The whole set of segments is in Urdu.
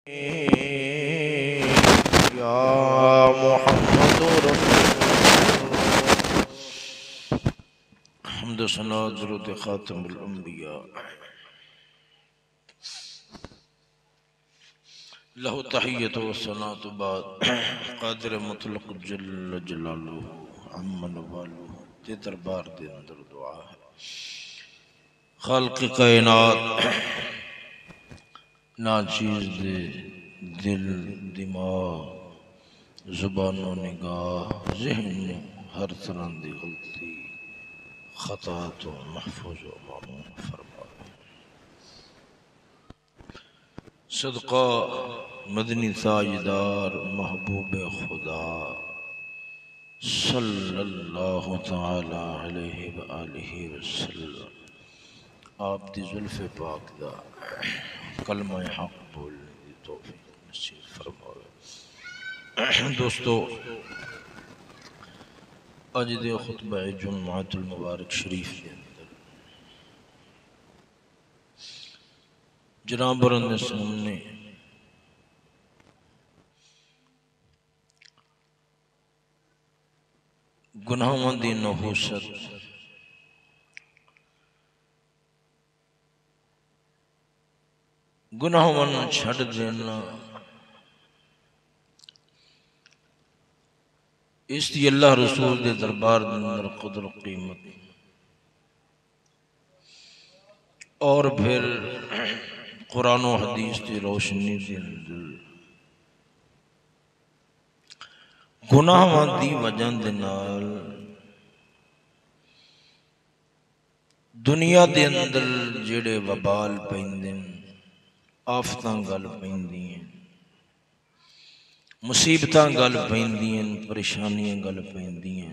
یا محمد حمد و ثنا درود خاتم الانبیاء لہو تحیت و ثناء بعد قادر مطلق جل جلالہ عمن والو تے دربار دے اندر دعا ہے خالق کائنات نا چیز دے دل دماغ زبان و نگاہ ذہن ہر طرح دی غلطی خطا تو محفوظ و معمون فرمائے صدقہ مدنی تاجدار محبوب خدا صلی اللہ تعالی علیہ وآلہ وسلم آپ دی زلف پاک دا کلمہ حق بولنے دی توفیق نصیب فرمائے۔ دوستو اج دے خطبہ جمعۃ المبارک شریف کے اندر جناب برند سامنے گناہوں دی نحوست گناہوں چھڑ دینا اس دی اللہ رسول دے دربار دے اندر قدر و قیمت اور پھر قرآن و حدیث دی روشنی دے اندر گناہوں دی وجہ دے نال دنیا دے اندر جڑے وبال پیندن آفتاں گل پیندیاں مصیبتاں گل پیندیاں پریشانیاں گل پیندیاں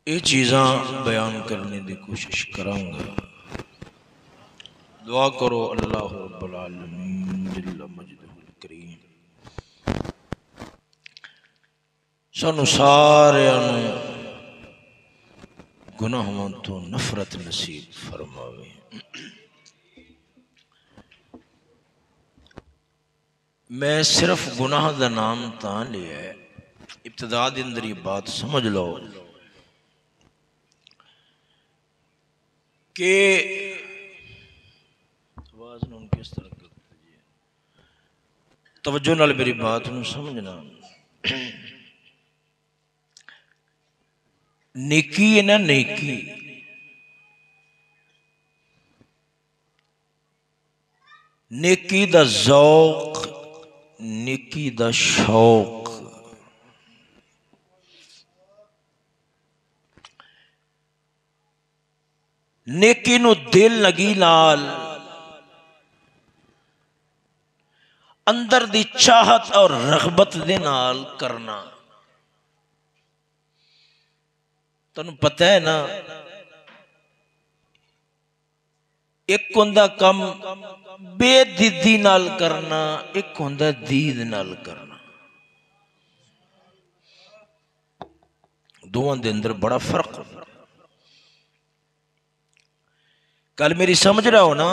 یہ چیزاں بیان کرنے دی کوشش کراں گا۔ دعا کرو اللہ رب العالمین جل مجدہ الکریم سانو سارے گناہوں تو نفرت نصیب فرماوے۔ میں صرف گناہ دا نام تاں لیا ہے، ابتدا دے اندر یہ بات سمجھ لو کہ آواز نون کس طرح کرتے ہیں توجہ نال میری بات نوں سمجھنا۔ نیکی ہے نا نیکی، نیکی دا ذوق نیکی دا شوق نیکی نو دل لگی نال اندر دی چاہت اور رغبت دے نال کرنا۔ تنوں پتہ ہے نا ایک ہوندا کم بے دیدی نال کرنا، ایک ہوندا دید نال کرنا، دوواں دے اندر بڑا فرق ہے۔ کل میری سمجھ رہا ہو نا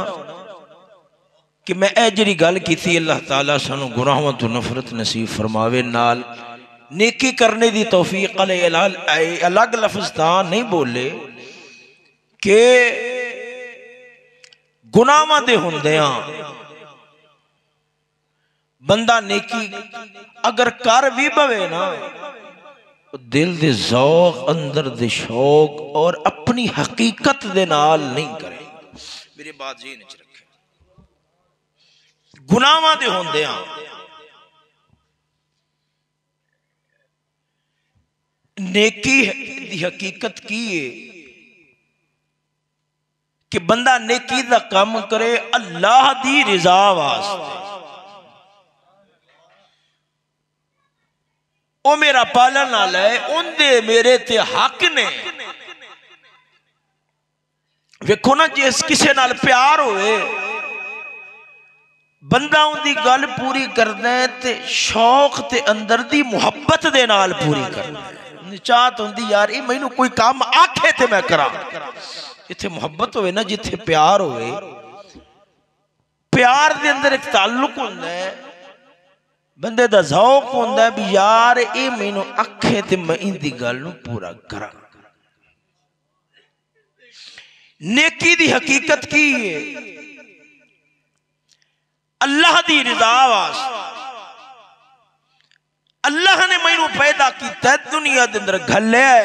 کہ میں اے جڑی گل کیتی اللہ تعالیٰ سانو گناہوں تو نفرت نصیب فرماوے نال نیکی کرنے دی توفیق الگ لفظ تاں نہیں بولے کہ گناہاں دے ہوندیاں بندہ نیکی اگر کر بھی بوے نا دل دے ذوق اندر دے شوق اور اپنی حقیقت دے نال نہیں کرے۔ میری بات یہ نہیں رکھے، گناہاں دے ہوندیاں نیکی دی حقیقت کی ہے کہ بندہ نیکی دا کام کرے اللہ دی رضا واسطے۔ او میرا پالن والا ہے، ان دے میرے تے حق نے۔ ویکھو نا جس کسے نال پیار ہوئے بندہ ان دی گل پوری کرنا ہے تے شوق تے اندر دی محبت دے نال پوری کرنا ہے۔ چاہت ہوندی یار یہ میں کوئی کام آکھے تے میں کرا، جتھے محبت ہوئے نا جتھے پیار ہوئے پیار دے اندر ایک تعلق ہوندہ ہے، بندے دا ذوق ہوندہ ہے بھی یار اے مینوں اکھے تے میں ان دی گل نو پورا کرا۔ نیکی دی حقیقت کی ہے اللہ دی رضا واسطے، اللہ نے مینوں پیدا کیتا ہے، دنیا دے اندر گھلیا ہے،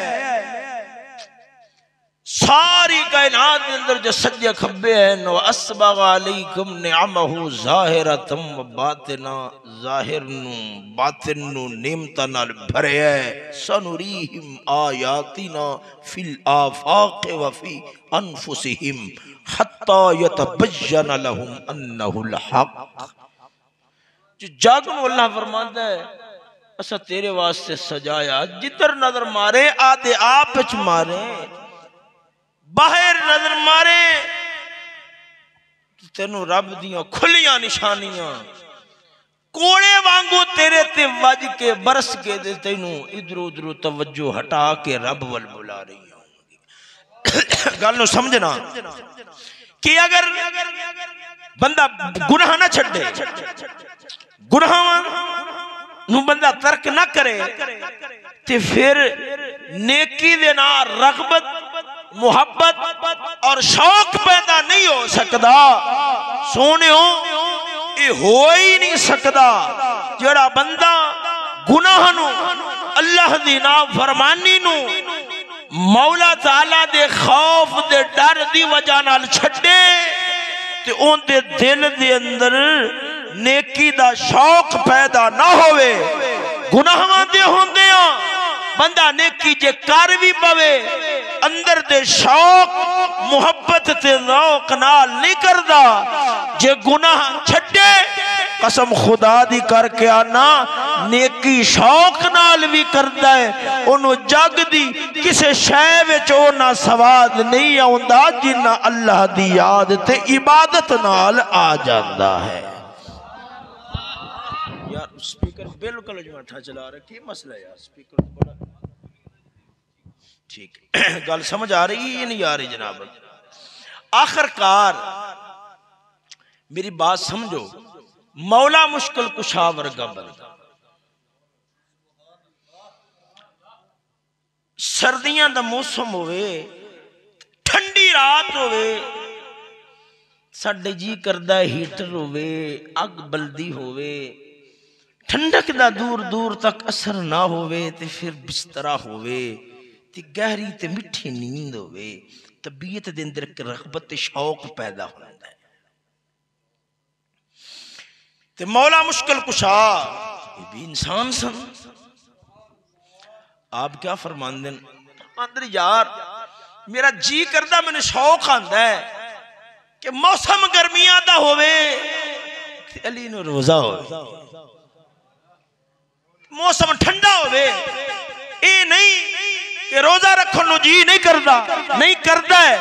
ساری کائنات دے اندر جو سجے کھبے ہیں، وَأَسْبَغَ عَلَيْكُمْ نِعَمَهُ ظَاهِرَةً وَبَاطِنًا، ظاہر نو باطن نو نعمتاں نال بھریا ہے۔ سَنُرِيهِمْ آیَاتِنَا فِي الْآفَاقِ وَفِي أَنفُسِهِمْ حَتَّى يَتَبَيَّنَ لَهُمْ أَنَّهُ الْحَقُّ۔ جو جگ نو اللہ فرماندا ہے اسا تیرے واسطے سجایا، جدھر نظر مارے آدھے آپ وچ مارے، باہر نظر مارے تینوں رب دیاں کھلیاں نشانیاں کوڑے وانگو تیرے تے وج کے برس کے دے تینوں ادھر ادھر توجہ ہٹا کے رب ول بلا رہی ہوں۔ گل نو سمجھنا کہ اگر بندہ گناہ نہ چھڑے، گناہ نو بندہ ترک نہ کرے تے پھر نیکی دے نال رغبت، محبت اور شوق پیدا نہیں ہو سکدا۔ سونے ہو یہ ہو ہی نہیں سکدا جڑا بندہ گناہ نو، اللہ دی نافرمانی نو، مولا تعالی دے خوف دے ڈر دی وجہ نال چھڈے تے اون دے دل دے اندر نیکی دا شوق پیدا نہ ہوئے۔ گناہاں دے ہوندیاں بندہ نیکی جے کر بھی پوے اندر دے شوق محبت تے ذوق نال نہیں کردا، جے گناہ چھڈے قسم خدا دی کر کے آنا نیکی شوق نال بھی کردا ہے، انہوں جگ دی کسے شے وچ او نہ سواد نہیں آوندا جنہ اللہ دی یاد تے عبادت نال آ جاندا ہے۔ یار سپیکر بالکل جو اٹھا چلا رہا ہے، کی مسئلہ ہے یار سپیکر بڑا ٹھیک ہے، گل سمجھ آ رہی ہے نہیں آ رہی جناب؟ آخر کار میری بات سمجھو، مولا مشکل کشا ورگا بندہ، سردیاں دا موسم ہوئے، ٹھنڈی رات ہوئے، ساڈے جی کردہ ہیٹر ہوئے، اگ بلدی ہوئے، ٹھنڈک دا دور دور تک اثر نہ ہوئے تے پھر بسترہ ہوئے تے گہری تے مٹھی نیند ہوئے، طبیعت دے اندر ایک رغبت تے شوق پیدا ہوتا ہے۔ تے مولا مشکل کشا یہ بھی انسان سن، آپ کیا فرمان دیں اندر یار میرا جی کردہ میں نے شوق آندہ ہے کہ موسم گرمیاں دا ہوئے علی نو روزہ ہوئے، موسم ٹھنڈا ہوئے، اے نہیں کہ روزہ رکھو نو جی نہیں کردہ، نہیں کردہ ہے،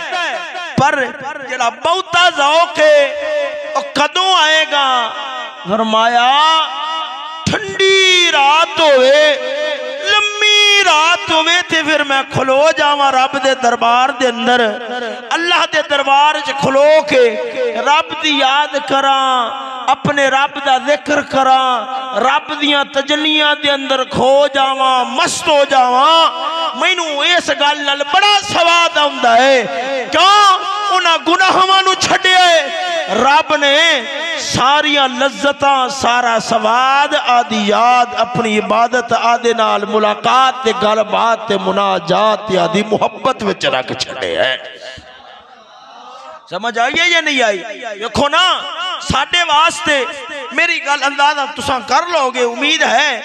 پر جڑا بہتا ذوق ہے اور کدوں آئے گا؟ فرمایا ٹھنڈی رات ہوئے، لمبی رات ہوئے تے پھر میں کھلو جاواں رب دے دربار دے اندر، اللہ دے دربار چ کھلو کے رب دی یاد کراں، اپنے رب دا ذکر کراں، رب دیاں تجلیاں دے اندر کھو جاواں، مست ہو جاواں، مینوں اس گل نال بڑا سواد آوندا ہے۔ کیوں؟ انہاں گناہاں نو چھڈیا ہے، رب نے ساریاں لذتاں، سارا سواد، آدھی یاد، اپنی عبادت آدھے نال ملاقات تے گل بات تے مناجات تے آدھی محبت وچ رکھ چھڈے ہے۔ سمجھ آئیے یا نہیں آئی؟ دیکھو نا ساڈے واسطے میری گل اندازہ تساں کر لو گے، امید ہے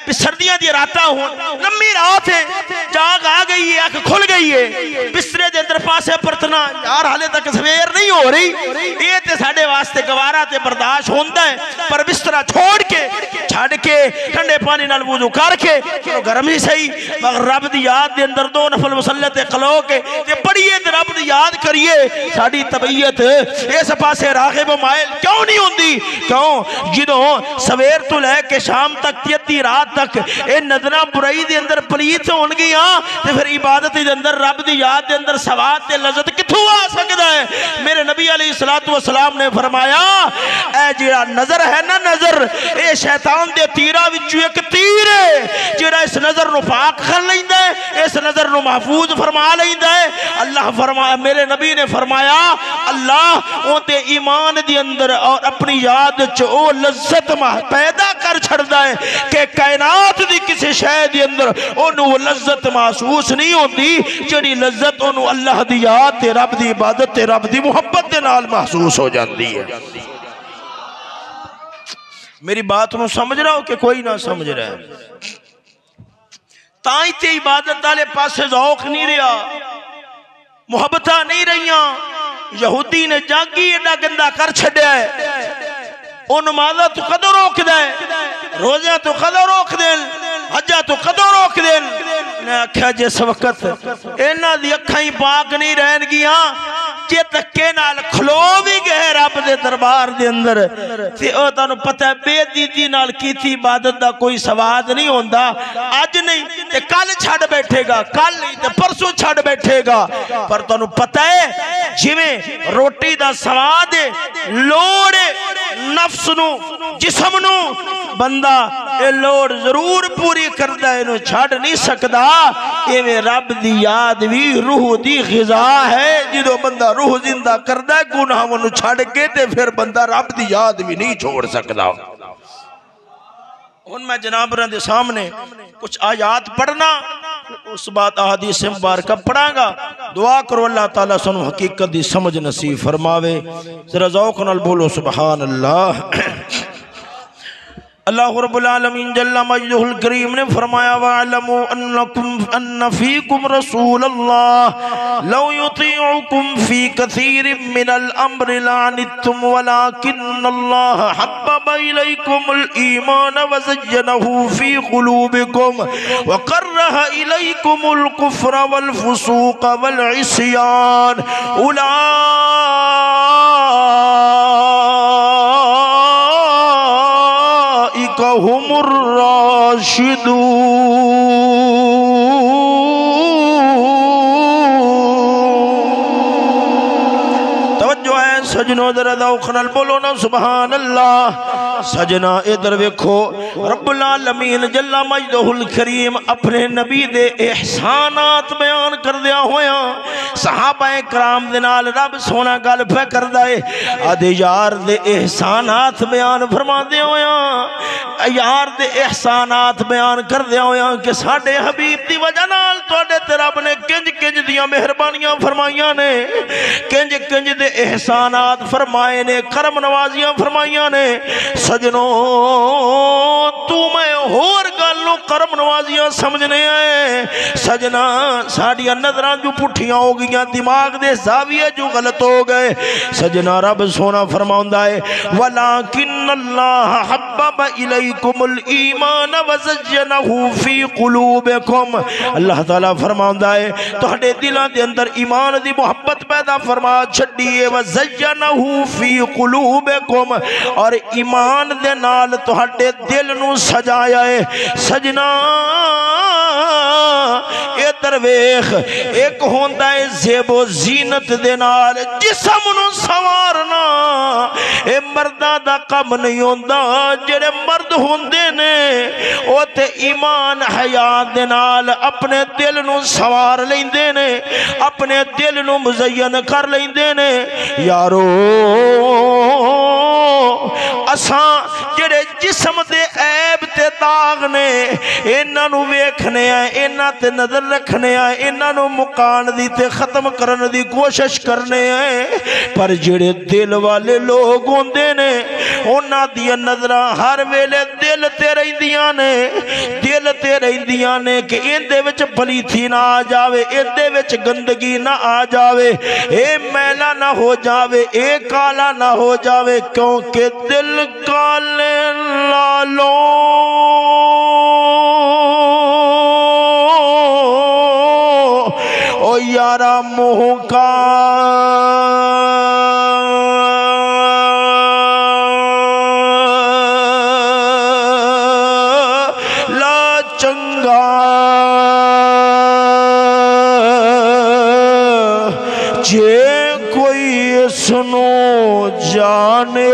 کہ سردیاں دی راتاں ہون، لمبی رات ہے، جاگ آ گئی ہے، آنکھ کھل گئی ہے، بسترے دے اندر پاسے پرتنا یار حالے تک سویر نہیں ہو رہی، یہ تے ساڈے واسطے گوارا تے برداشت ہوندا ہے، پر بسترہ چھوڑ کے چھڑ چھڑ کے ٹھنڈے پانی نال وضو کر کے گرم ہی صحیح مگر رب دی یاد دے اندر 2 نفل مسلط کھلو کے تے پڑھیے تے رب دی یاد کریے ساڈی طبیعت اس پاسے راغب و مائل کیوں نہیں ہوندی؟ کیوں جدوں سویر تو لے کے شام تک تیتی رات تک اے نظراں برائی دے اندر پلیت ہون گیاں تے پھر عبادت دے اندر رب دی یاد دے اندر ثواب تے لذت کتھوں آ سکدا ہے؟ میرے نبی علیہ الصلوۃ والسلام نے فرمایا اے جڑا نظر ہے نا نظر اے شیطان دے تیراں وچوں ایک تیر ہے جڑا اس نظر نو پاک کر لیندا ہے اس نظر نو محفوظ فرما لیندا ہے اللہ فرمایا میرے نبی نے فرمایا اللہ اون دے ایمان دی اندر اور اپنی یاد وچ او لذت پیدا کر چھڑدا ہے کہ کائنات دی کسی شے دے اندر اونوں لذت محسوس نہیں ہوندی جڑی لذت اونوں اللہ دی یاد تے رب دی عبادت تے رب دی محبت دے نال محسوس ہو جاندی ہے۔ میری بات نو سمجھ رہا ہو کہ کوئی نہ سمجھ رہا ہے؟ تائیں تے عبادت والے پاسے ذوق نہیں رہا محبتاں نہیں رہیاں یہودی نے جاگی ایڈا گندا کر چھڈیا ہے او نمازاں تو کدوں روک دے روزیاں تو کدوں روک دین حجاں تو کدوں روک دین نے آکھیا جس وقت انہاں دی اکھاں ہی پاک نہیں رہن گیاں جے دھکے نال کھلو بھی گئے رب دے دربار دے اندر تے او تانوں پتہ ہے بے دیدی نال کیتی عبادت دا کوئی سواد نہیں ہوندا اج نہیں تے کل چھڈ بیٹھے گا کل نہیں تے پرسوں چھڈ بیٹھے گا پر تانوں پتہ ہے جویں روٹی دا سواد ہے لوڑ نفس نو جسم نو بندہ اے لوڑ ضرور پوری کردا ہے انہوں چھڈ نہیں سکدا ایویں رب دی یاد بھی روح دی غذا ہے جدوں بندہ روح زندہ کردا ہے گناہاں نو چھڈ کے تے پھر بندہ رب دی یاد بھی نہیں چھوڑ سکدا۔ ہن میں جناب رہاں دے سامنے کچھ آیات پڑھنا اس بات احادیث مبارکہ پڑھاں گا دعا کرو اللہ تعالیٰ سنو حقیقت دی سمجھ نصیب فرماوے ذرا ذوق نال بولو سبحان اللہ۔ اللہ رب العالمین جل مجدہ الکریم نے فرمایا وَاعْلَمُوا أَنَّ فِيكُمْ رَسُولَ اللَّهِ لَوْ يُطِيعُكُمْ فِي كَثِيرٍ مِّنَ الْأَمْرِ لَعَنِتُّمْ وَلَكِنَّ اللَّهَ حَبَّبَ إِلَيْكُمُ الْإِيمَانَ وَزَيَّنَهُ فِي قُلُوبِكُمْ وَكَرَّهَ إِلَيْكُمُ الْكُفْرَ وَالْفُسُوقَ وَالْعِصْيَانَ هم الراشدون۔ توجہ ہے سجنوں ذرا ذوق نال بولو نا سبحان اللہ۔ سجنا ادھر ویکھو رب العالمین جل مجدہ الکریم اپنے نبی دے احسانات بیان کر دیا ہویا صحابہ کرام دے نال رب سونا گل پہ کردا ہے آدھے یار دے احسانات بیان فرما دیا ہویا یار دے احسانات بیان کر دیا ہویا کہ ساڈے حبیب دی وجہ نال تواڈے تے رب نے کنج کنج دیاں مہربانیاں فرمائیاں نے کنج کنج دے احسانات فرمائے نے کرم نوازیاں فرمائیاں نے سجنوں تو میں ہور گالوں کرم نوازیاں سمجھنے آئے سجنا ساڑیاں نظران جو پٹھیاں ہو گئیاں دماغ دے زاویہ جو غلط ہو گئے سجنا رب سونا فرماؤندہ ہے وَلَكِنَّ اللَّهَ حَبَّبَ إِلَيْكُمُ الْإِيمَانَ وَزَيَّنَهُ فِي قُلُوبِكُمْ اللہ تعالیٰ فرماؤندہ ہے تو ہٹے دلان دے اندر ایمان دی محبت پیدا فرما چھڑیے وَزَيَّنَهُ فِي قُلُوبِكُمْ اور ایمان دے نال تو ہٹے دل نو سجایا ہے سجنا اے درویخ ایک ہوندہ ہے زیب و زینت دے نال جسم نو سوارنا اے مردہ دا کم نہیں ہوندہ جڑے مرد ہوندے نے او تے ایمان حیات دے نال اپنے دل نو سوار لیندے نے اپنے دل نو مزین کر لیندے نے یارو اساں جڑے جسم دے عیب تے داغ نے انہاں نو ویکھنے آئے انہاں تے نظر رکھنے آئے انہاں نو مکان دی تے ختم کرن دی کوشش کرنے آئے پر جڑے دل والے لوگ ہوندے نے انہاں دی نظراں ہر ویلے دل تے رہندیاں نے کہ اندے وچ پلیتھی نہ آ جاوے اندے وچ گندگی نہ آ جاوے اے میلا نہ ہو جاوے اے کالا نہ ہو جاوے کیونکہ دل کالے لالوں او یارا منہ کا لا چنگا جے کوئی سنو جانے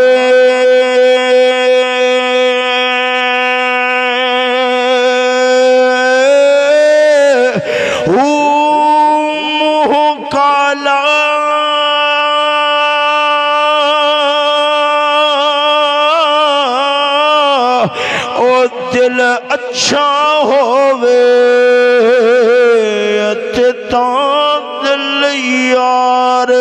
دل اچھا ہووے اتتاں دل یار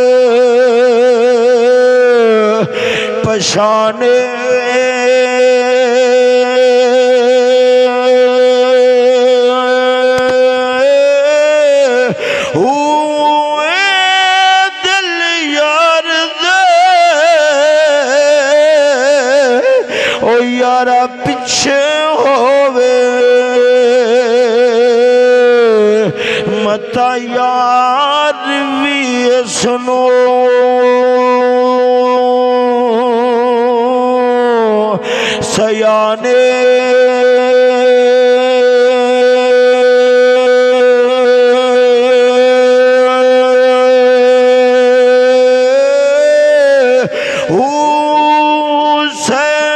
پشانے دل یار دے او یارا پیچھے متا یار بھی سنو سیانے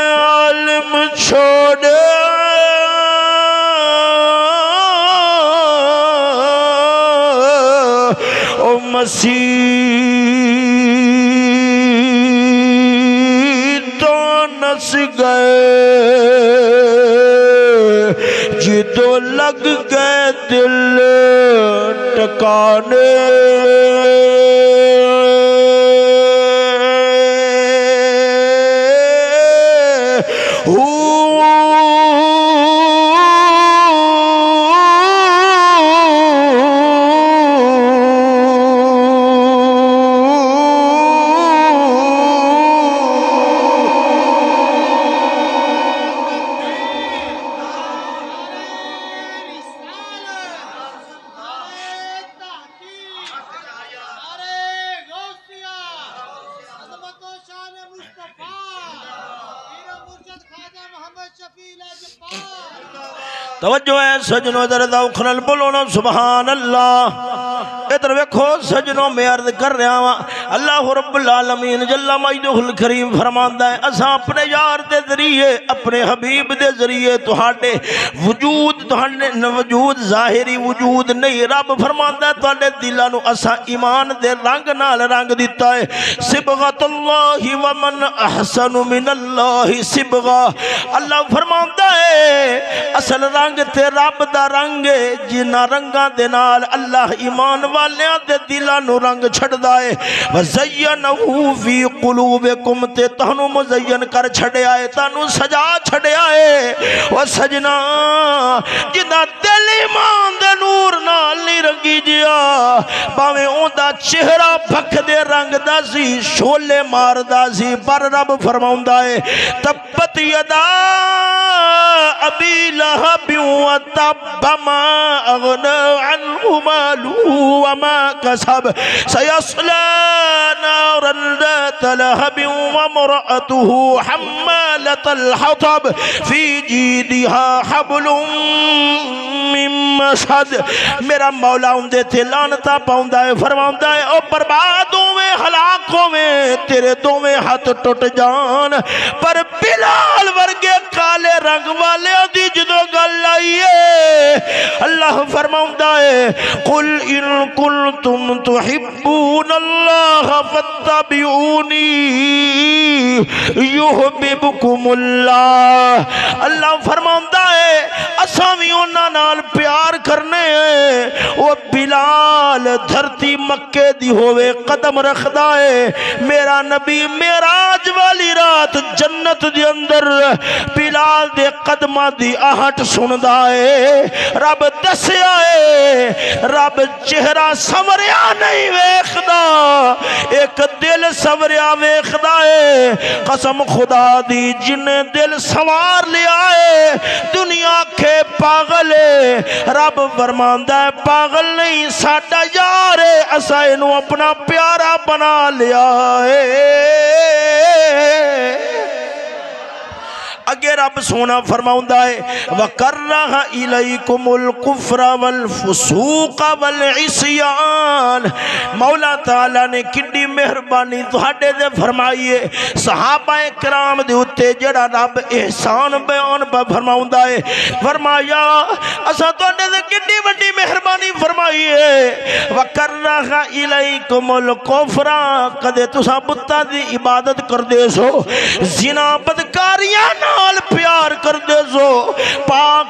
عالم چھوڑے مسیح تو نس گئے جدو لگ گئے دل ٹکانے توجہ ہے سجنوں ادھر ذوق نال بولو نا سبحان اللہ ادھر ویکھو سجنوں میں عرض کر رہا ہوں اللہ رب العالمین جل مجدہ الکریم فرماندا ہے اساں اپنے یار دے ذریعے اپنے حبیب دے ذریعے تہاڈے وجود ظاہری وجود نہیں رب فرماندا ہے تہاڈے دلاں نو اساں ایمان دے رنگ نال رنگ دتا ہے صبغۃ اللہ ومن احسن من اللہ صبغہ اللہ فرماندا ہے اصل رنگ تے رب دا رنگ جنہ رنگاں دے نال اللہ ایمان والیاں دے دلاں نو رنگ چھڑدا ہے وزینہ فی قلوبکم تے تانوں مزین کر چھڑیا ہے تانوں سجا چھڑیا ہے او سجنا جنہ دل ایمان دے نور نال نہیں رنگی جیا باویں اوندا چہرہ بھک دے رنگ دا سی شولے مار دا سی پر رب فرماوندا ہے تبت یدا ابی لہب وتب ما اغنى عنه ماله وما كسب سيصلى نارا ذات لهب وامرأته حمالة الحطب في جيدها حبل من مسد میرا مولا اندے تھے لانتا پاؤندہ ہے فرماؤندہ ہے او بربادوں میں ہلاکوں میں تیرے دو میں ہاتھ ٹوٹ جان پر بلال ورگے کالے رنگ والے دی جدو گل آئیے اللہ فرماؤندا ہے قل ان کنتم تحبون اللہ فاتبعونی یحببکم اللہ۔ اللہ فرماؤندا ہے اساں وی انہاں نال پیار کرنے ہیں۔ وہ بلال دھرتی مکے دی ہوئے قدم رکھدا ہے، میرا نبی معراج والی رات جنت دے اندر بلال دے قدماں دی آہٹ سندا ہے۔ رب دسیا ہے رب چہرہ سوریا نہیں ویکھدا، ایک دل سوریا ویکھدا ہے۔ قسم خدا دی جن دل سوار لیا ہے دنیا کے پاگل ہے۔ رب فرماندا ہے پاگل نہیں ساڈا یار ہے، اساں اینو اپنا پیارا بنا لیا ہے۔ اگے رب سونا فرماؤندا ہے وَكَرَّهَ إِلَيْكُمُ الْكُفْرَ وَالْفُسُوقَ وَالْعِصْيَانَ۔ مولا تعالیٰ نے کڈی مہربانی تہاڈے دے فرمائیے صحابہ کرام دے اُتے جڑا رب احسان بیان فرماؤندا ہے، فرمایا اساں تہاڈے دے کڈی وڈی مہربانی فرمائی ہے۔ وَكَرَّهَ إِلَيْكُمُ الْكُفْرَ، کدے تساں بتاں دی عبادت کردے سو، زنا بدکاریاں نال پیار کر دے سو، پاک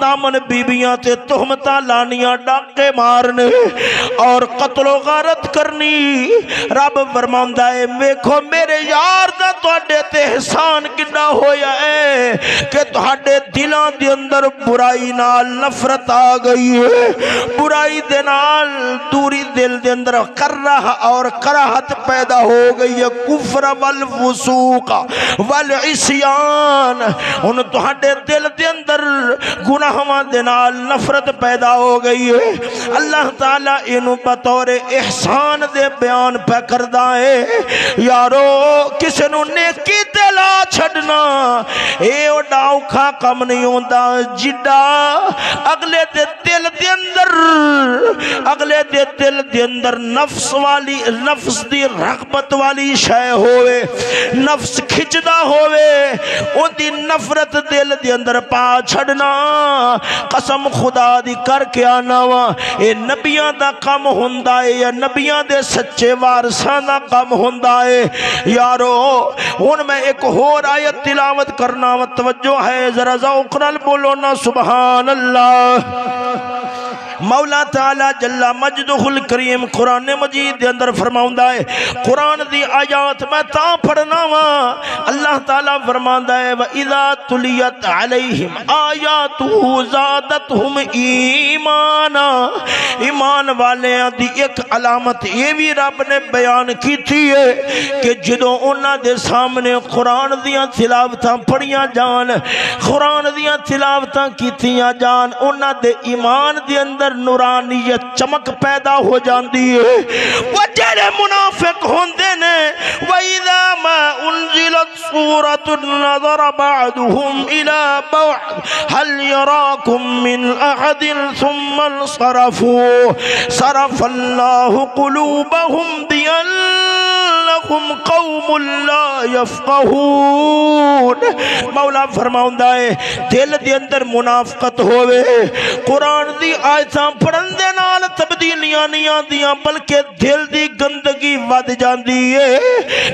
دامن بیبیاں تے تہمتاں لانیاں ڈاکے مارنے اور قتل و غارت کرنی۔ رب فرماوندا ہے ویکھو میرے یار دا تہاڈے تے احسان کڈا ہویا ہے کہ تہاڈے دلاں دے اندر برائی نال نفرت آ گئی ہے، برائی دے نال دوری دل دے اندر کرہ اور کراہت پیدا ہو گئی ہے، کفر والفسوق والعصیان۔ ان تہاڈے دل دے اندر گناہاں دے نال نفرت پیدا ہو گئی ہے۔ اللہ تعالیٰ انہوں بطور احسان دے بیان پہ کردہ ہے یارو کسے نو نیکی تے لا چھڑنا اے اوڈا اوکھا کم نہیں ہوندا جڈا اگلے دے دل دے اندر نفس دی رغبت والی شے ہوئے، نفس کھچدا ہوئے، او دی نفرت دل دے اندر پا چھڑنا قسم خدا دی کر کے آنا وا اے نبیاں دا کم ہوندا ہے یا نبیاں دے سچے وارثاں دا کم ہوندا ہے۔ یارو ہن میں ایک اور آیت تلاوت کرنا و توجہ ہے ذرا ذوق نال بولو نا سبحان اللہ۔ مولا تعالی جل مجدہ الکریم قرآن مجید دے اندر فرماؤندا ہے، قرآن دی آیات میں تاں پڑھنا وا اللہ تعالی فرماؤندا ہے وَإِذَا تُلِيَتْ عَلَيْهِمْ آیاتُهُ زَادَتْهُمْ ایمانا۔ ایمان والیاں دی ایک علامت یہ بھی رب نے بیان کی تھی ہے کہ جدوں انہاں دے سامنے قرآن دیاں تلاوتاں پڑھیاں جان، قرآن دیاں تلاوتاں کیتیاں جان، انہاں دے ایمان دے اندر نورانیت چمک پیدا ہو جاندی ہے۔ وہ جڑے منافق ہوندے نے وَإِذَا مَا أُنزِلَتْ سُورَةٌ نَظَرَ بَعْضُهُمْ إِلَى بَعْضٍ هَلْ يَرَاكُمْ مِنْ أَحَدٍ ثُمَّ انصَرَفُوا صَرَفَ اللَّهُ قُلُوبَهُمْ بِأَنَّهُمْ قَوْمٌ لَا يَفْقَهُونَ۔ مولا فرماؤندا ہے دل دے اندر منافقت ہوئے، قرآن دی آیتاں پڑھن دے نال تبدیلیاں نہیں آندیاں بلکہ دل دی گندگی ود جاندی ہے،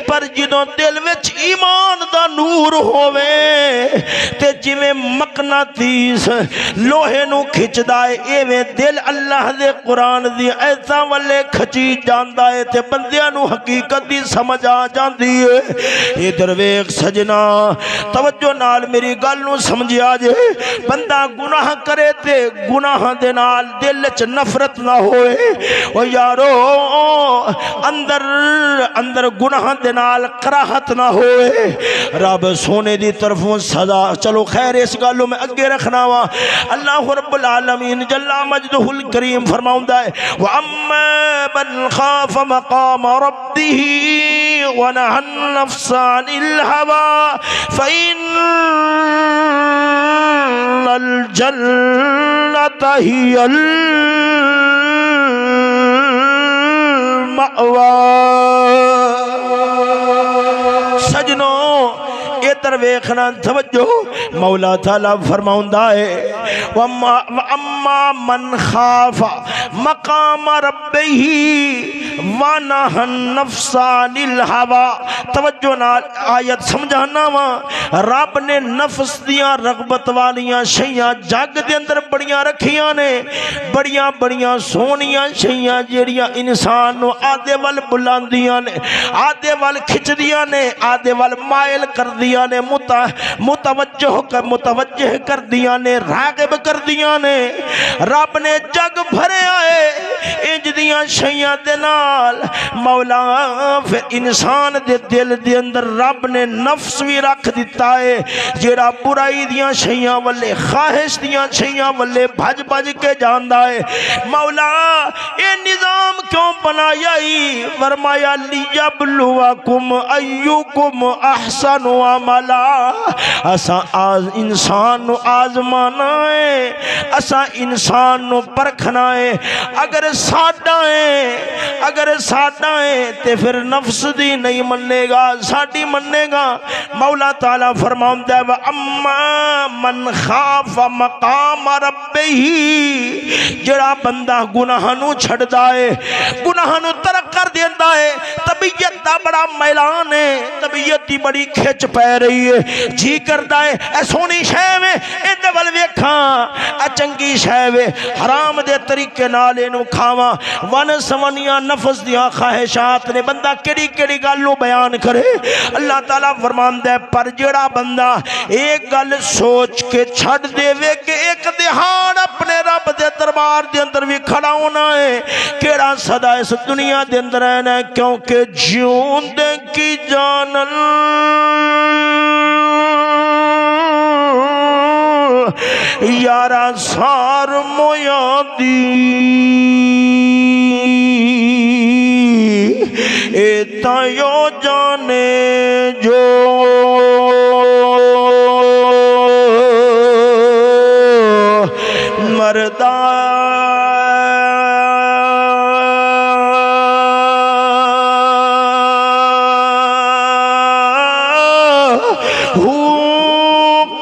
پر جدوں دل وچ ایمان دا نور ہووے تے جویں مقناطیس لوہے نو کھچدا ہے ایویں دل اللہ دے قرآن دی آیتاں والے کھچی جاندا ہے تے بندیاں نو حقیقت دی سمجھ آ جاندی ہے۔ ادھر ویکھ سجنا توجہ نال میری گل نو سمجھیا جے، بندہ گناہ کرے تے گناہ دے نال دل چ نفرت نہ ہوئے، او یارو اندر گناہ دے نال کراہت نہ ہوئے، رب سونے دی طرفوں سزا چلو خیر اس گالوں میں اگے رکھنا وا۔ اللہ رب العالمین جل مجدہ الکریم فرماؤندا ہے وَأَمَّا مَنْ خَافَ مَقَامَ رَبِّهِ وَنَهَى النَّفْسَ عَنِ الْهَوَىٰ فَإِنَّ الْجَنَّةَ هِيَ المأوى۔ سجنوں یہ ادھر ویکھنا توجہ مولا تعالی فرماوندا ہے واما من خاف مقام ربہ ونہى النفس عن الہوى توجہ نال آیت سمجھانا وا رب نے نفس دیاں رغبت والیاں شیاں جگ دے اندر بڑیاں رکھیاں نے بڑیاں بڑیاں سونیاں شیاں جیڑیاں انسان نو آدھے وال بلاندیاں نے آدھے وال کھچدیاں نے آدھے وال مائل کر دیاں نے متوجہ کر دیاں نے راغب کر دیاں نے رب نے جگ بھرے آئے انج دیاں شیاں دے نال مولا پھر انسان دے دل دے اندر رب نے نفس بھی رکھ دیتا ہے جیڑا برائی دیاں شیاں والے خواہش دیاں شیاں والے بھج بھج کے جاندا ہے مولا اے نظام کیوں بنایا ہی فرمایا لیبلوکم ایوکم احسن عملا اسا انسان نو آزمانا ہے اسا انسان نو پرکھنا ہے اگر ساڈا ہے تے پھر نفس دی نہیں مننے گا ساڈی مننے گا مولا تعالی فرماوندا ہے اما من خاف مقام ربہ جڑا بندہ گناہ نو چھڑدا ہے گناہ نو ترک کر دیندا ہے طبیعت دا بڑا میلان ہے طبیعت دی بڑی کھچ پے رہی ہے جی کردا ہے اے سونی شے وے ایندے ول ویکھاں اے چنگی شے وے حرام دے طریقے نال اینو کھاواں ون سونیاں نفس دیاں خواہشات نے بندہ کیڑی کیڑی گل نو بیان کرے اللہ تعالیٰ فرماندا ہے پر جڑا بندہ ایک گل سوچ کے چھڑ دے وے کہ ایک دہاڑ اپنے رب دے دربار دے اندر بھی کھڑا ہونا ہے کیڑا صدا اس دنیا دے اندر رہنا ہے کیونکہ جیون دے کی جانل یارا سار مویا دی اے تایو جانے جو مردہ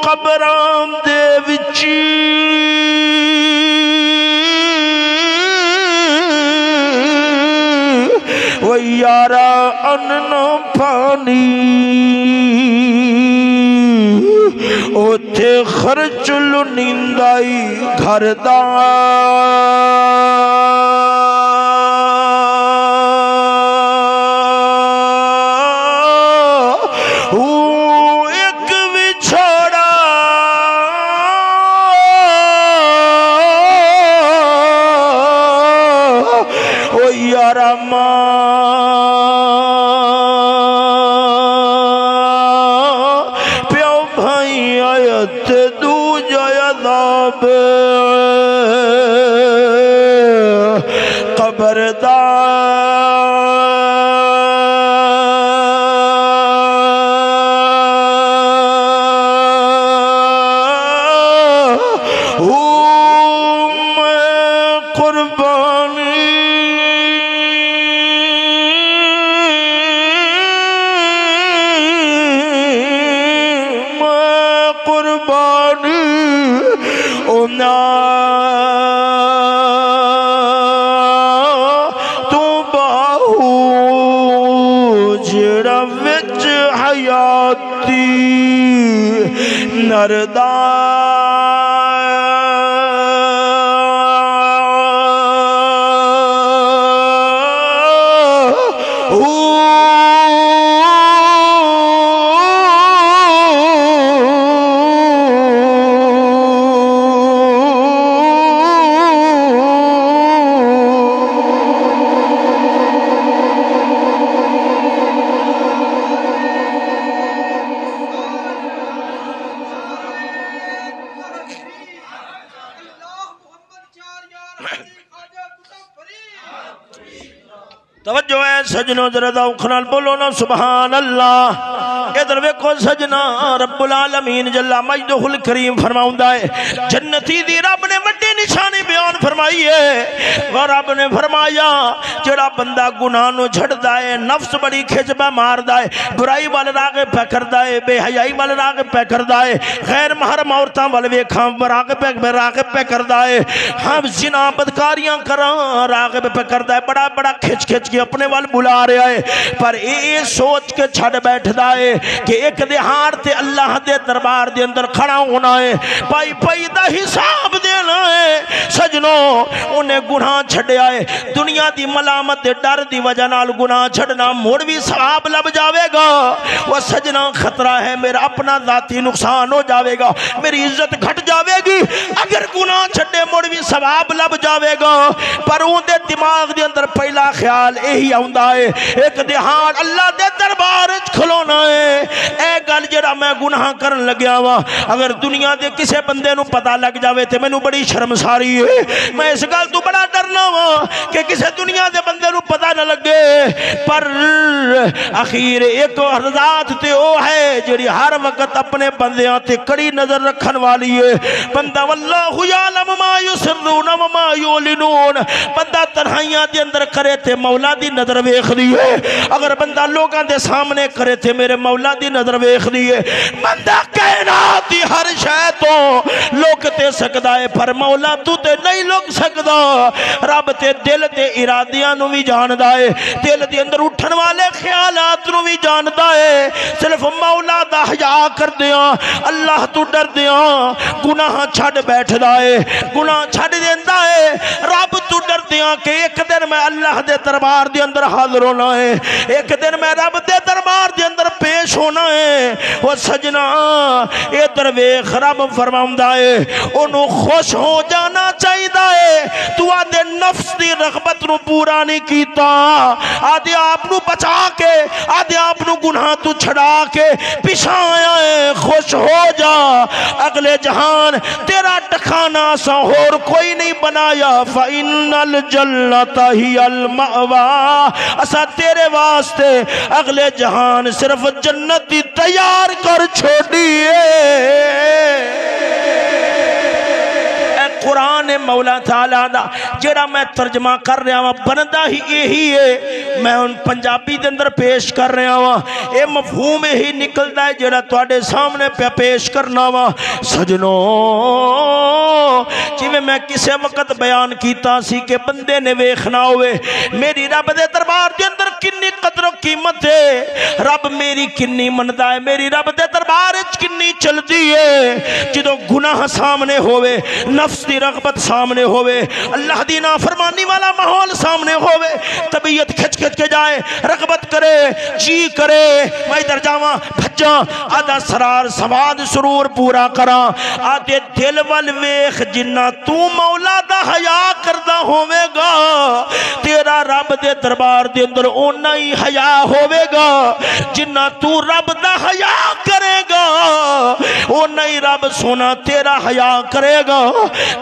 قبران دے وچی و یارا اننا پانی اوتھے خرچ لنیندائی گھر دا پیو بھائی آیت دو جائے عذاب تو باہو جڑا وچ حیاتی نردہ توجہ ہے سجنوں ذرا ذوق نال بولو نا سبحان اللہ ادھر ویکھو سجنا رب العالمین جل مجدہ الکریم فرماوندا ہے جنتی دی رب نے وڈی نشانی بیان فرمائی ہے اور رب نے فرمایا جڑا بندہ گناہ نو چھڑدا ہے نفس بڑی کھچبا ماردا ہے برائی وال راغ پہ کردا ہے بے حیائی وال راغ پہ کردا ہے غیر محرم عورتاں وال ویکھاں راغ پہ کردا ہے ہم زنا بدکاریاں کراں راغ پہ کردا ہے بڑا بڑا کھچ کے اپنے وال بلا رہا ہے پر اے سوچ کے چھڑ بیٹھدا ہے کہ ایک دہاڑ تے اللہ دے دربار دے اندر کھڑا ہونا ہے پائی پائی دا حساب دینا ہے سجنوں انہیں گناہ چھڑیا ہے دنیا دی ملامت دے ڈر دی وجہ نال گناہ چھڑنا موڑ بھی ثواب لب جاوے گا وہ سجنہ خطرہ ہے میرا اپنا ذاتی نقصان ہو جاوے گا میری عزت گھٹ جاوے گی اگر گناہ چھڑے موڑ بھی ثواب لب جاوے گا پر اون دے دماغ دے اندر پہلا خیال یہی آؤندا ہے ایک دہاڑ اللہ دے دربار کھلونا ہے اے گل جڑا میں گناہ کرن لگیا وا اگر دنیا دے کسے بندے نو پتہ لگ جاوے تے مینوں بڑی شرمساری ہے میں اس گل تو بڑا ڈرنا وا کہ کسے دنیا دے بندے نو پتہ نہ لگے پر اخیر ایک ذات تے او ہے جڑی ہر وقت اپنے بندیاں تے کڑی نظر رکھن والی ہے بندہ واللہ یعلم ما یسرون وما یعلنون بندہ تنہائیاں دے اندر کرے تے مولا دی نظر ویکھدی ہے اگر بندہ لوگاں دے سامنے کرے تے میرے مولا دی نظر ویکھدی ہے بندہ کائنات دی ہر شے تو لوگ تے سکدا ہے پر مولا تو تے نہیں لوگ سکدا رب تے دل تے ارادیاں نو بھی جاندا ہے دل دے اندر اٹھن والے خیالات نو بھی جاندا ہے صرف مولا دا حیا کر دیاں اللہ تو ڈر دیاں گناہ چھڑ بیٹھدا ہے گناہ چھڑ دیندا ہے رب تو ڈر دیاں کہ ایک دن میں اللہ دے دربار دے اندر حاضر ہونا ہے ایک دن میں رب دے دربار دے اندر پیش ہونا ہے وہ سجنا اے درویخ رب فرماؤندا ہے انہوں خوش ہو جانا چاہیے تو آدھے نفس دی رغبت نو پورا نہیں کیتا آدھے آپ نو بچا کے آدھے آپ نو گناہ تو چھڑا کے پیشاں آیا ہے خوش ہو جا اگلے جہان تیرا ٹکھانا سا اور کوئی نہیں بنایا فَإِنَّ الْجَنَّةَ هِيَ الْمَأْوَى اسا تیرے واسطے اگلے جہان صرف جنت دی تیار کر چھوڑی ہے قرآن مولا تعالیٰ دا جڑا میں ترجمہ کر رہا ہوں بندہ ہی یہی ہے میں ان پنجابی دے اندر پیش کر رہا ہوں اے مفہوم ہی نکلتا ہے جڑا تواڈے سامنے پہ پیش کرنا وا سجنوں جویں میں کسے وقت بیان کیتا سی کہ بندے نے ویکھنا ہوئے میری رب دے دربار دے اندر کنی قدر و قیمت ہے رب میری کنی مندا ہے میری رب دے دربار وچ کنی چلدی ہے جدوں گناہ سامنے ہوئے نفس دی رغبت سامنے ہوئے اللہ دی نافرمانی والا ماحول سامنے ہوئے طبیعت کھچ کے جائے رغبت کرے جی کرے میں ادھر جاواں بھجاں آدھا سرار سواد سرور پورا کراں آدھے دل وال ویکھ جنہ تو مولا دا حیا کردا ہوے گا تیرا رب دے دربار دے اندر اونا ہی حیا ہوے گا جنہ تو رب دا حیا کرے گا اونا ہی رب سونا تیرا حیا کرے گا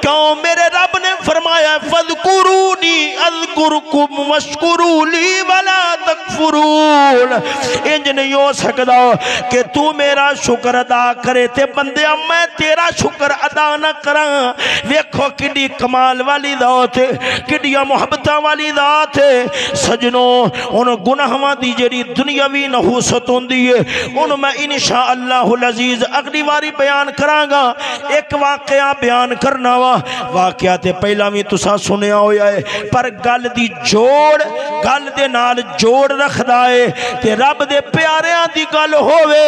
کیوں میرے رب نے فرمایا فَذْكُرُونِي أَذْكُرْكُمْ وَاشْكُرُوا لِي وَلَا تَكْفُرُونَ انج نہیں ہو سکتا کہ تو میرا شکر ادا کرے تے بندیا میں تیرا شکر ادا نہ کراں ویکھو کڈی کمال والی ذات کڈیاں محبتاں والی ذات سجنوں ان گناہاں دی جڑی دنیاوی نحوست ہوندی ہے ان میں انشاءاللہ العزیز اگلی واری بیان کراں گا ایک واقعہ بیان کرنا وا واقعہ تے پہلا بھی تساں سنیا ہویا ہے پر گل دی جوڑ گل دے نال جوڑ رکھدا ہے تے رب دے پیاریاں دی گل ہووے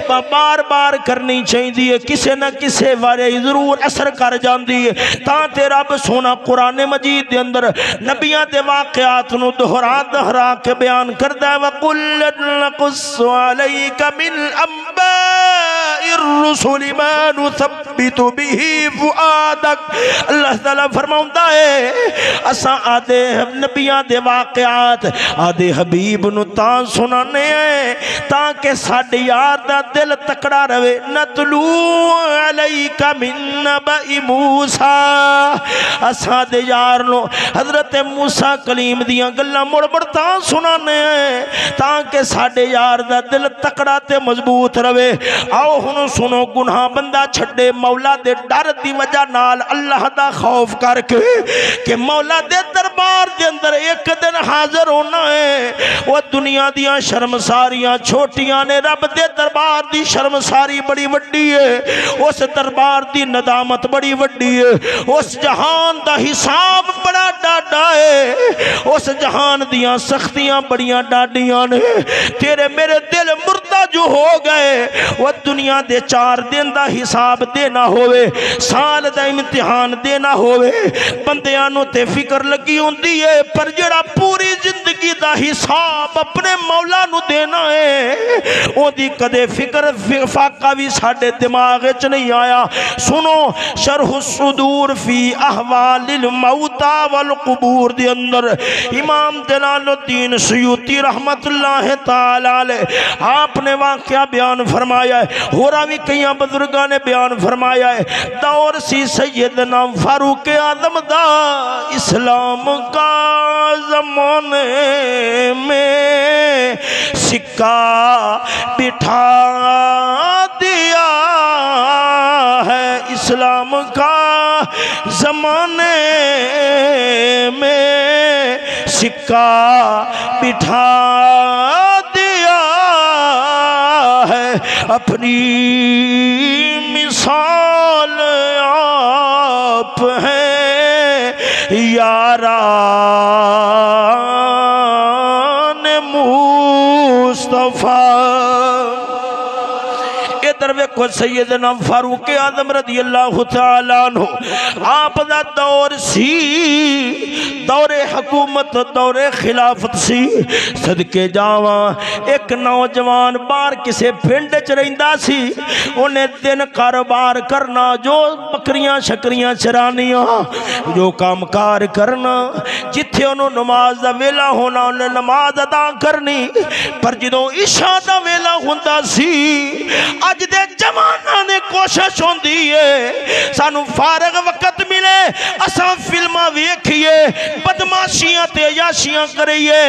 بار بار کرنی چاہیے ہے کسے نہ کسے بارے ضرور اثر کر جاندی ہے تاں تے رب سونا قرآن مجید دے اندر نبیاں دے واقعات نو دہرا کے بیان کردا ہے وَقُلَّ نَقُصُّ عَلَيْكَ مِنْ أَنبَاءِ الرُّسُلِ مَا نُثَبِّتُ بِهِ فُؤَادَكَ اللہ تعالیٰ فرماؤندا ہے اساں آدھے نبیاں دے واقعات آدھے حبیب نو تاں سنانے ہیں تاکہ ساڈے یار دا دل تکڑا رہے نتلو علیکا من نبأ موسیٰ اساں دے یار نو حضرت موسیٰ کلیم دیاں گلاں مڑ تاں سنانے ہیں تاکہ ساڈے یار دا دل تکڑا تے مضبوط رہے آؤ ہنو سنو گناہ بندہ چھڑے مولا دے ڈر دی وجہ نال اللہ دا خوف کر کے کہ مولا دے دربار دے اندر ایک دن حاضر ہونا ہے وہ دنیا دیاں شرمساریاں چھوٹیاں نے رب دے دربار دی شرمساری بڑی وڈی ہے اس دربار دی ندامت بڑی وڈی ہے اس جہان دا حساب بڑا ڈاڈا ہے اس جہان دیاں سختیاں بڑیاں ڈاڈیاں نے تیرے میرے دل مردہ جو ہو گئے وہ دنیا دے 4 دن دا حساب دینا ہوئے سال دا امتحان دینا ہوئے بندیانوں تے فکر لگی ہوندی ہے پر جڑا پوری زندگی دا حساب اپنے مولا نو دینا ہے وہ دی کدے فکر فاقہ بھی ساڑھے دماغ چ نہیں آیا سنو شرح الصدور فی احوال الموتى والقبور دی اندر امام جلال الدین سیوطی رحمت اللہ تعالی علیہ آپ نے واقعہ بیان فرمایا ہے ہورا بھی کئی بزرگاں نے بیان فرمایا ہے دور سی سیدنا فاروق اعظم دا اسلام کا زمانے میں سکہ بٹھا دیا ہے اسلام کا زمانے میں سکہ بٹھا دیا ہے اپنی مثال آپ ہیں یاران مصطفیٰ کو سیدنا فاروق اعظم رضی اللہ تعالیٰ عنہ آپ دا دور سی دور حکومت دور خلافت سی صدقے جاواں ایک نوجوان بار کسے پنڈ چ رہندا سی انہیں دن کاروبار کرنا جو بکریاں شکریاں چرانیاں جو کام کار کرنا جتھے انہوں نماز دا ویلا ہونا انہیں نماز ادا کرنی پر جدوں عشاء دا ویلا ہوندا سی اج دے جمانہ نے کوشش ہوندی ہے سانو فارغ وقت ملے اساں فلماں ویکھیے بدماشیاں تے عیاشیاں کرئیے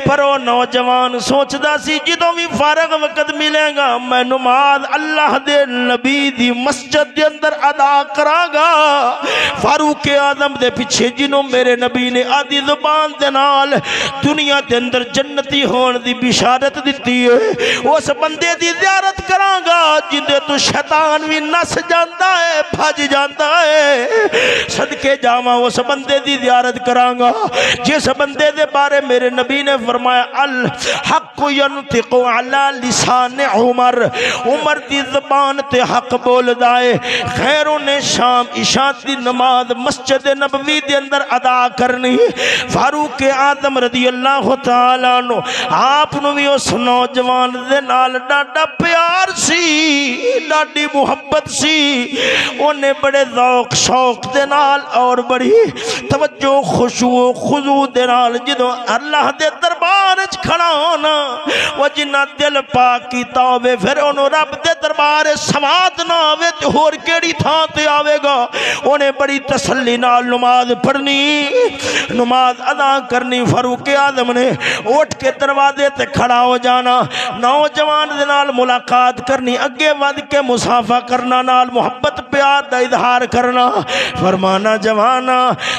پر وہ نوجوان سوچدا سی جدوں بھی فارغ وقت ملے گا میں نماز اللہ دے نبی دی مسجد دے اندر ادا کراں گا فاروق اعظم دے پیچھے جنوں میرے نبی نے آدھی زبان دے نال دنیا دے اندر جنتی ہون دی بشارت دیتی ہے اس بندے دی زیارت کراں گا جندے تو شیطان بھی نس جاندا ہے بھج جاندا ہے صدقے جاواں اس بندے دی زیارت کراں گا جس بندے دے بارے میرے نبی نے فرمایا الحق ينطق على لسان عمر عمر دی زبان تے حق بول دائے خیروں نے شام عشاء دی نماز مسجد نبوی دے اندر ادا کرنی فاروق اعظم رضی اللہ تعالیٰ عنہ آپ نو بھی اس نوجوان دے نال ڈاڈا پیار سی ڈاڈی محبت سی انہیں بڑے ذوق شوق دے نال اور بڑی توجہ خشوع خضوع دے نال جدوں اللہ دے دربار وچ کھڑا ہونا وہ جنہ دل پاک کیتا ہوئے پھر انہوں رب دے دربار سماعت نہ آوے تے ہور کیڑی تھاں تے آوے گا انہیں بڑی تسلی نال نماز پڑھنی نماز ادا کرنی فاروق اعظم نے اٹھ کے دروازے تے کھڑا ہو جانا نوجوان دے نال ملاقات کرنی اگے ود کے مصافحہ کرنا نال محبت پیار دا اظہار کرنا فرمانا جوانا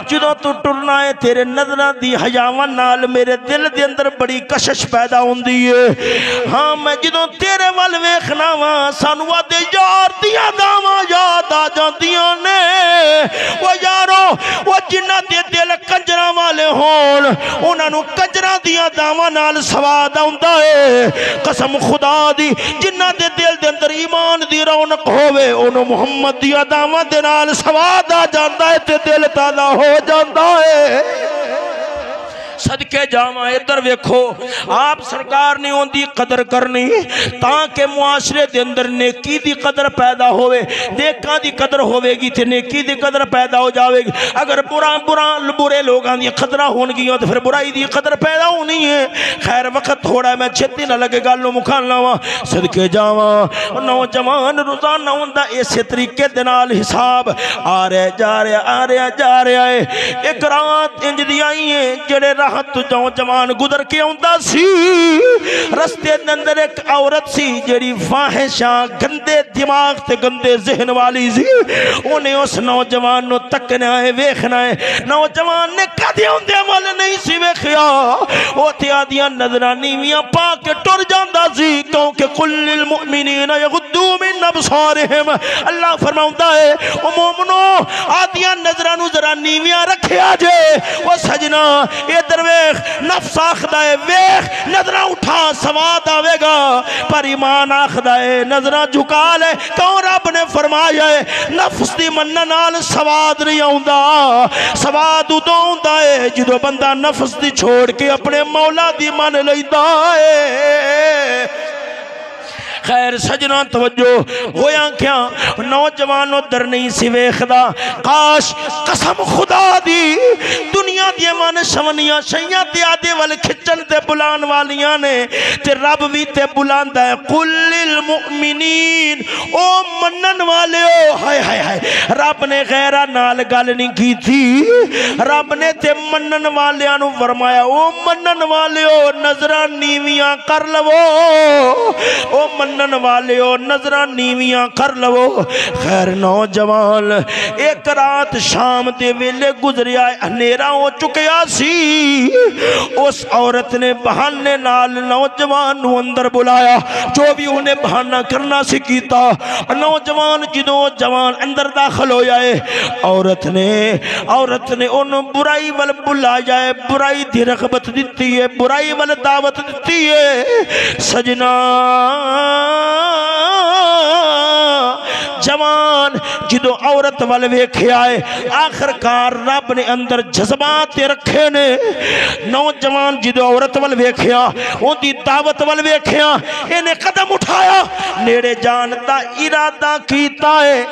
جدوں تو ٹرنا ہے تیرے نظراں دی حیاواں نال میرے دل دے اندر بڑی کشش پیدا ہوندی ہے ہاں میں جدوں تیرے ول ویکھنا وا سانو دے یار دیاں داواں یاد آ جاندیاں نے او یارو او جنہ دے دل کنجراں والے ہون انہاں نو کنجراں دیاں داواں نال سواد آوندا ہے قسم خدا دی جنہ دے دل دے اندر ایمان دی رونق ہووے انہوں محمد دی داواں دے نال سواد آ جاندا ہے تے دل تازہ ہو جاندا ہے صدقے جاواں ادھر ویکھو آپ سرکار نے ان دی قدر کرنی تاکہ معاشرے دے اندر نیکی دی قدر پیدا ہوئے نیکاں دی قدر ہوئے گی تے نیکی دی قدر پیدا ہو جاوے گی اگر برے لوگاں دی قدرہ ہون گی تو پھر برائی دی قدر پیدا ہونی ہے خیر وقت تھوڑا ہے میں چھتی نہ لگے گالوں مکھان لاواں صدقے جاواں نوجوان روزانہ ہوندہ ایسے طریقے دنال حساب آ رہے جا رہے ہے ایک رات انج دی آئی ہیں جڑے راہ تو نوجوان گزر کے آندا سی رستے دے اندر ایک عورت سی جڑی فاحشہ گندے دماغ تے گندے ذہن والی سی انہیں اس نوجوان نو تکنا ہے ویکھنا ہے نوجوان نے کدی اوندے ول نہیں سی ویکھیا او تے آدیاں نظراں نیویاں پا کے ٹر جاندا سی کیونکہ قل للمؤمنین یغضوا من ابصارہم اللہ فرماوندا ہے او مومنو آدیاں نظراں نو ذرا نیویاں رکھیا جے او سجنا ادھر ویکھ نفس آکھدا ہے ویکھ نظراں اٹھا سواد آوے گا پر ایمان آکھدا ہے نظراں جھکا لے کیوں رب نے فرمایا ہے نفس دی منن نال سواد نہیں آوندا سواد ادوں ہوندا ہے جدوں بندہ نفس دی چھوڑ کے اپنے مولا دی من لیندا ہے خیر سجنا توجہ ہویا کیا نوجوانوں در نہیں سی ویکھدا کاش قسم خدا دی دنیا دی من شونیاں شیاں تے آدے ول کھچن تے بلان والیاں نے تے رب بھی تے بلاندا ہے قل للمؤمنین او منن والےو ہائے ہائے ہائے رب نے غیرہ نال گل نہیں کی تھی رب نے تے منن والیاں نو فرمایا او منن والےو نظراں نیویاں کر لو او منن والے ہو نظراں نیویاں کر لو خیر نوجوان ایک رات شام دے ویلے گزریا ہنیرا ہو چکیا سی اس عورت نے بہانے نال نوجوان نو اندر بلایا جو بھی انہیں بہانہ کرنا سی کیتا نوجوان جدوں جوان اندر داخل ہو جائے عورت نے انہوں برائی ول بلایا ہے برائی دی رغبت دیتی ہے برائی ول دعوت دیتی ہے سجنا جوان جدو عورت ول ویکھیا ہے آخرکار رب نے اندر جذبات رکھے نے نوجوان جدو عورت ول ویکھیا اون دی دعوت ول ویکھیا انہیں قدم اٹھایا نیڑے جان دا ارادہ کیتا ہے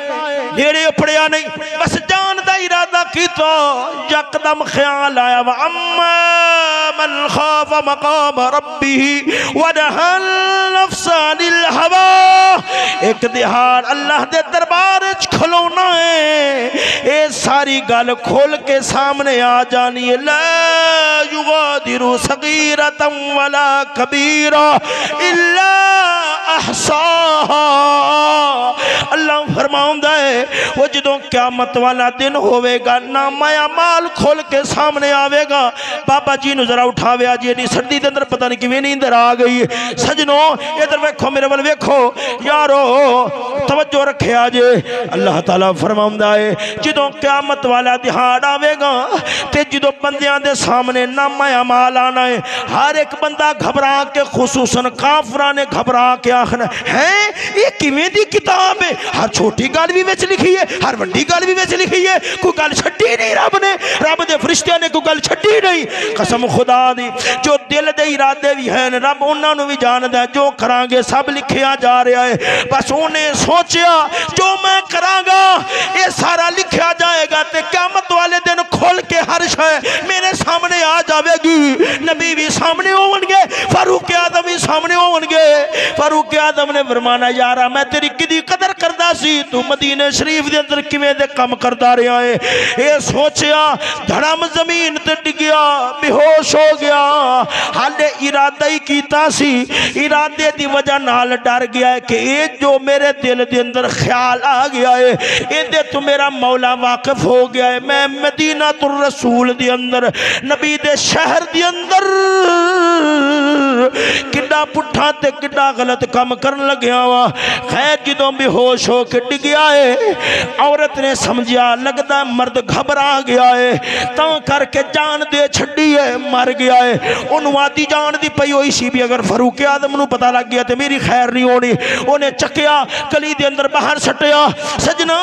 نیڑے اپڑیا نہیں بس جان دا ارادہ کیتا یکدم خیال آیا وَأَمَّا مَنْ خَافَ مَقَامَ رَبِّهِ وَنَهَى النَّفْسَ عَنِ الْهَوَىٰ ایک دہار اللہ دے دربار کھلونا ہے اے ساری گل کھول کے سامنے آ جانی ہے لا یغادر صغیرۃ ولا کبیرہ الا احصاہا اللہ فرماؤندا ہے وہ جدوں قیامت والا دن ہوئے گا نامہ اعمال کھول کے سامنے آوے گا بابا جی نو ذرا اٹھاوے آج یہ نہیں سردی دے اندر پتہ نہیں کیویں نہیں اندر آ گئی سجنوں ادھر ویکھو میرے ول ویکھو یارو توجہ رکھے آجے اللہ تعالیٰ فرماؤندا ہے جدوں قیامت والا دہاڑ آوے گا تے جدوں بندیاں دے سامنے نامہ اعمال آنا ہے ہر ایک بندہ گھبرا کے خصوصاً کافراں نے گھبرا کے آخنا ہے یہ کیویں دی کتاب ہے ہر چھوٹی گل بھی وچ لکھی ہے ہر وڈی گل بھی وچ لکھی ہے کوئی گل چھڈی نہیں رب دے فرشتیاں نے کوئی گل چھڈی نہیں قسم خدا دی جو دل دے ارادے بھی ہیں رب انہاں نو بھی جاندا ہے جو کراں گے سب لکھیا جا رہا ہے بس انہیں سوچیا جو میں کراں گا یہ سارا لکھیا جائے گا تے قیامت والے دن کھول کے ہر شے میرے سامنے آ جاوے گی نبی بھی سامنے ہون گے فاروق اعظم بھی سامنے ہون گے فاروق اعظم نے فرمایا یارا میں تیری کدی قدر کردا سی تو مدینے شریف دے اندر کیویں دے کم کردا رہیا ہے اے سوچیا دھڑم زمین تے ڈگیا بے ہوش ہو گیا حالے ارادہ ہی کیتا سی ارادے دی وجہ نال ڈر گیا ہے کہ اے جو میرے دل دے اندر خیال آ گیا ہے اندے تو میرا مولا واقف ہو گیا ہے میں مدینہ الرسول دی اندر نبی دے شہر دی اندر کڈا پٹھا تے کڈا غلط کام کرن لگیا وا خیر جدوں بے ہوش ہو کے ڈگیا ہے عورت نے سمجھیا لگدا مرد گھبرا گیا ہے تاں کر کے جان دے چھڈی ہے مر گیا ہے اونوں آدی جان دی پئی ہوئی سی بھی اگر فاروق اعظم نو پتہ لگ گیا تے میری خیر نہیں ہونی اونے چکیا گلی دے اندر باہر سٹیا سجنا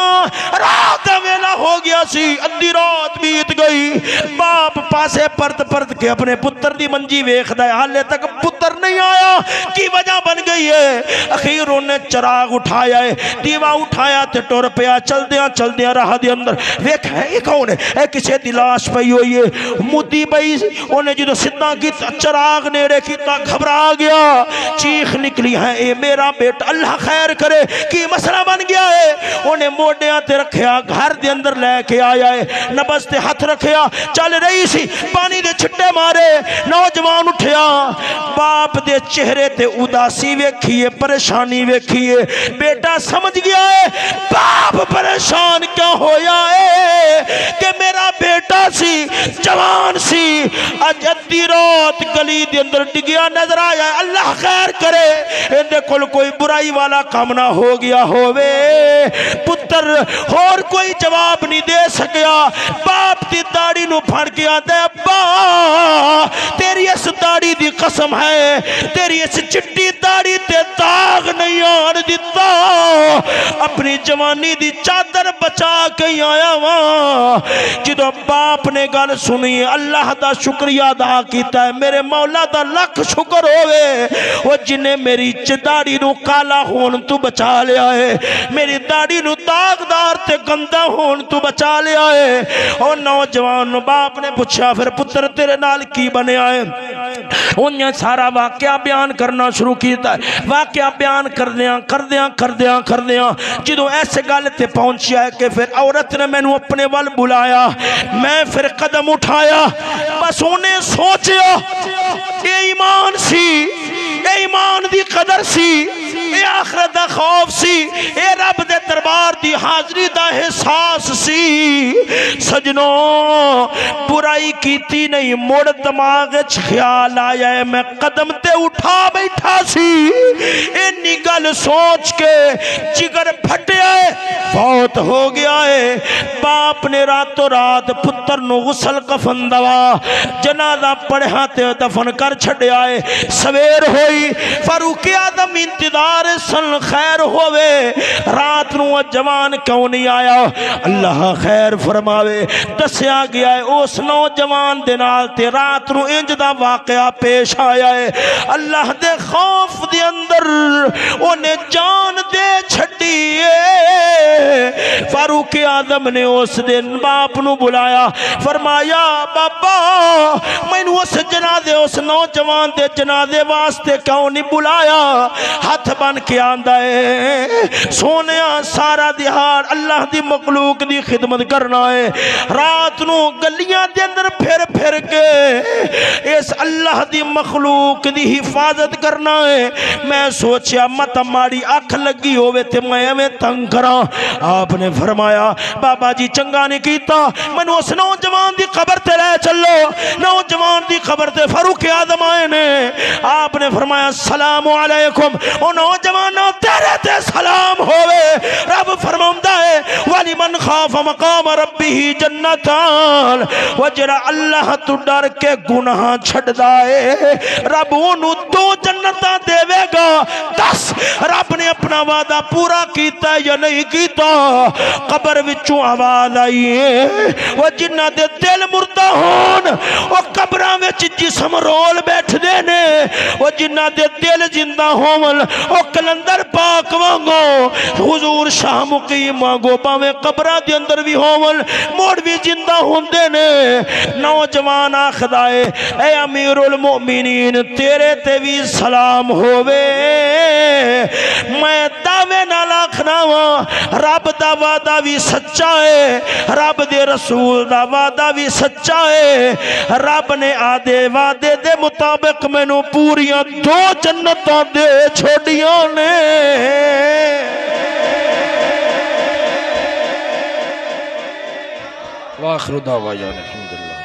رات دا ویلا ہو گیا سی ادھی رات بیت گئی باپ پاسے پرت کے اپنے پتر دی منجی ویکھدا ہے حالے تک پتر نظر نہیں آیا کی وجہ بن گئی ہے اخیر انہیں چراغ اٹھایا ہے دیوا اٹھایا تے ٹر پیا چل دیا راہ دے اندر ویکھ ہے یہ کون ہے اے کسے دی لاش پئی ہوئی ہے مدی بئی انہیں جدو سدھا کی چراغ نیڑے کیتا گھبرا گیا چیخ نکلی ہے اے میرا بیٹا اللہ خیر کرے کی مسئلہ بن گیا ہے انہیں موڈیاں تے رکھیا گھر دے اندر لے کے آیا ہے نبض تے ہاتھ رکھیا چل رہی سی پانی دے چھٹے مارے نوجوان اٹھیا باپ دے چہرے تے اداسی ویکھیے پریشانی ویکھیے بیٹا سمجھ گیا ہے باپ پریشان کیا ہویا ہے کہ میرا بیٹا سی جوان سی اج ادھی رات گلی دے اندر ڈگیا نظر آیا ہے اللہ خیر کرے اندے کل کوئی برائی والا کام نہ ہو گیا ہووے پتر اور کوئی جواب نہیں دے سکیا باپ دی داڑھی نو پھڑ کے آتا ہے ابا تیری اس داڑھی دی قسم ہے تیری اس چٹی داڑھی تے داغ نہیں آن دیتا اپنی جوانی دی چادر بچا کے آیا وہاں جدو باپ نے گل سنی اللہ دا شکریہ ادا کیتا ہے میرے مولا دا لکھ شکر ہوئے وہ جنہیں میری داڑھی نو کالا ہون تو بچا لیا ہے میری داڑھی نو داغدار تے گندہ ہون تو بچا لیا ہے اور نوجوان باپ نے پوچھا پھر پتر تیرے نال کی بنے آئے انہیں سارا واقعہ بیان کرنا شروع کیتا ہے واقعہ بیان کر دیاں جدو ایسے گالتے پہنچیا ہے کہ پھر عورت نے میں نے اپنے وال بلایا میں پھر قدم اٹھایا بس انہیں سوچیا اے ایمان سی اے ایمان دی قدر سی اے آخرت دا خوف سی اے رب دے دربار دی حاضری دا احساس سی سجنوں برائی کیتی نہیں مڑ دماغ خیال آیا ہے میں قدم تے اٹھا بیٹھا سی انی گل سوچ کے جگر پھٹیا ہے فوت ہو گیا ہے باپ نے راتوں رات پتر نو غسل کفن دوا جنازہ پڑھا تے دفن کر چھڑیا ہے سویر ہوئی فاروق اعظم انتظار سن خیر ہوئے رات نو جوان کیوں نہیں آیا اللہ خیر فرماوے دسیا گیا ہے اس نوجوان دے نال تے رات نو انج دا واقعہ پیش آیا ہے اللہ دے خوف دے اندر انہیں جان دے چھڑی فاروق اعظم نے اس دن باپ نو بلایا فرمایا بابا میں نے اس جنازے اس نوجوان دے جنازے واسطے کیوں نہیں بلایا ہاتھ بن کے آندا ہے سونیا سارا دیہار اللہ دی مخلوق دی خدمت کرنا ہے رات نو گلیاں دے اندر پھر کے اس اللہ دی مخلوق دی حفاظت کرنا ہے میں سوچیا مت ماڑی اکھ لگی ہوئے تے میں تنگ کراں آپ نے فرمایا بابا جی چنگا نہیں کیتا میں نے اس نوجوان دی قبر تے لے چلو نوجوان دی قبر تے فاروق اعظم آئے نے آپ نے فرمایا السلام علیکم او نوجوانوں تیرے تے سلام ہوئے رب فرماؤندہ ہے وَلِمَنْ خَافَ مَقَامَ رَبِّهِ جَنَّتَانِ وَجَرَ اللہ تو ڈر کے گناہ چھڑ دائے رب انہوں دو جنتاں دے وے گا دس رب نے اپنا وعدہ پورا کیتا یا نہیں کیتا قبر وچوں آواز آئی ہے وہ جنہ دے دل مردہ ہون وہ قبرہ وچ جسم رول بیٹھ دینے وہ جنہ دے دل زندہ ہون وہ کلندر پاک وانگو حضور شاہ مقیم وانگو پاویں قبرہ دے اندر بھی ہون موڑ بھی زندہ ہون دینے نوجوان آخدائے اے امیر المؤمنین تیرے تے بھی سلام ہووے میں دعوے نہ لاکھناواں رب دا وعدہ بھی سچا ہے رب دے رسول دا وعدہ بھی سچا ہے رب نے آدھے وعدے دے مطابق میں نو پوریاں دو جنتاں دے چھوڑیاں نے وآخر دعوانا الحمدللہ